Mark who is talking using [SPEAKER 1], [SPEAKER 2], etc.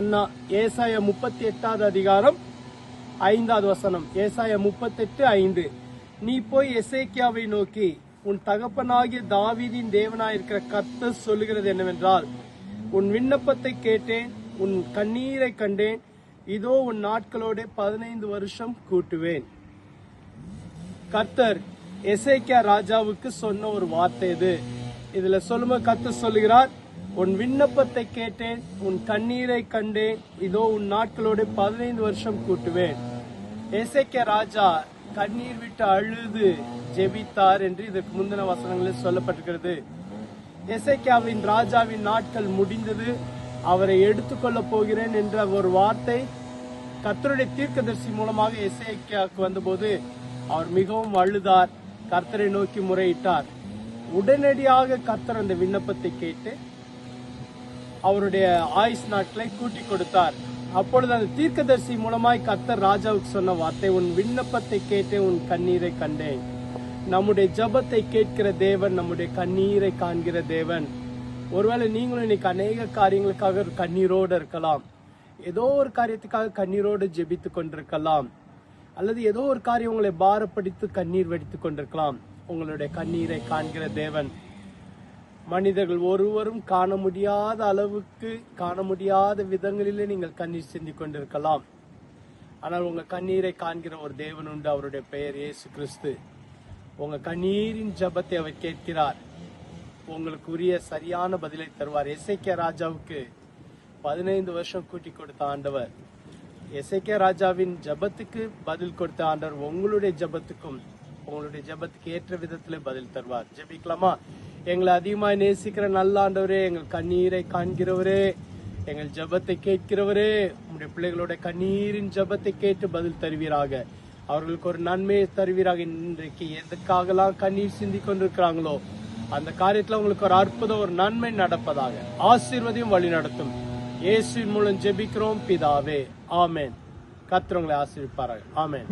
[SPEAKER 1] மன்னா. ஏசாயா 38வது அதிகாரம் 5வது வசனம். ஏசாயா 38:5. நீ போய் எசேக்கியாவை நோக்கி, உன் தகப்பனாகிய தாவீதின் தேவனாயிருக்கிற கர்த்தர் சொல்லுகிறது என்னவென்றால், உன் விண்ணப்பத்தை கேட்டேன், உன் கண்ணீரை கண்டேன், இதோ உன் நாட்களோட 15 வருஷம் கூட்டுவேன். கர்த்தர் எசேக்கியா ராஜாவுக்கு சொன்ன ஒரு வார்த்தை இது. இதுல சொல்லும்போது கர்த்தர் சொல்லுகிறார், உன் விண்ணப்பத்தை கேட்டேன், உன் கண்ணீரை கண்டேன், இதோ உன் நாட்களோட 15 வருஷம் கூட்டுவேன். எசேக்கியா ராஜா கண்ணீர் விட்டு அழுது ஜெபித்தார் என்று இதற்கு முந்தின வசனங்களில் சொல்லப்பட்டிருக்கிறது. எசேக்கியாவின் ராஜாவின் நாட்கள் முடிந்தது, அவரை எடுத்துக்கொள்ள போகிறேன் என்ற ஒரு வார்த்தை கர்த்தருடைய தீர்க்கதரிசி மூலமாக எசேக்கியாவுக்கு வந்தபோது அவர் மிகவும் அழுதார், கர்த்தரை நோக்கி முறையிட்டார். உடனடியாக கர்த்தர் அந்த விண்ணப்பத்தை கேட்டு அவருடைய ஆயுஸ் நாட்களை கூட்டி கொடுத்தார். அப்பொழுது அந்த தீர்க்கதரிசி மூலமாய் கர்த்தர் ராஜாவுக்கு சொன்ன வார்த்தை, உன் விண்ணப்பத்தை கேட்டேன், உன் கண்ணீரை கண்டேன். நம்முடைய ஜெபத்தை கேட்கிற தேவன், நம்முடைய கண்ணீரை காண்கிற தேவன். ஒருவேளை நீங்களும் இன்னைக்கு அநேக காரியங்களுக்காக கண்ணீரோடு இருக்கலாம், ஏதோ ஒரு காரியத்துக்காக கண்ணீரோடு ஜெபித்து கொண்டிருக்கலாம், அல்லது ஏதோ ஒரு காரியம் உங்களை பாரப்படுத்தி கண்ணீர் வடித்துக் கொண்டிருக்கலாம். உங்களுடைய கண்ணீரை காண்கிற தேவன். மனிதர்கள் ஒருவரும் காண முடியாத அளவுக்கு, காண முடியாத விதங்களிலே நீங்கள் கண்ணீர் சிந்தி கொண்டிருக்கலாம். ஆனால் உங்க கண்ணீரை காண்கிற ஒரு தேவன் உண்டு, அவருடைய பெயர் இயேசு கிறிஸ்து. உங்க கண்ணீரின் ஜெபத்தை அவர் கேட்கிறார், உங்களுக்கு உரிய சரியான பதிலை தருவார். எசேக்கியா ராஜாவுக்கு 15 வருஷம் கூட்டி கொடுத்த ஆண்டவர், எசேக்கியா ராஜாவின் ஜெபத்துக்கு பதில் கொடுத்த ஆண்டவர் உங்களுடைய ஜெபத்துக்கும், உங்களுடைய ஜெபத்துக்கு ஏற்ற விதத்திலே பதில் தருவார். ஜெபிக்கலாமா? எங்களை அதிகமாய் நேசிக்கிற நல்ல ஆண்டவரே, எங்கள் கண்ணீரை காண்கிறவரே, எங்கள் ஜெபத்தை கேட்கிறவரே, உங்களுடைய பிள்ளைகளோட கண்ணீரின் ஜெபத்தை கேட்டு பதில் தருவீராக. அவர்களுக்கு ஒரு நன்மையை தருவீராக. இன்றைக்கு எதுக்காகலாம் கண்ணீர் சிந்தி கொண்டிருக்கிறாங்களோ அந்த காரியத்துல உங்களுக்கு ஒரு அற்புதம், ஒரு நன்மை நடப்பதாக. ஆசீர்வதியும் வழி நடத்தும். இயேசுவின் மூலம் ஜெபிக்கிறோம் பிதாவே, ஆமென். கர்த்தர் உங்களை ஆசீர்வதிப்பாராக. ஆமென்.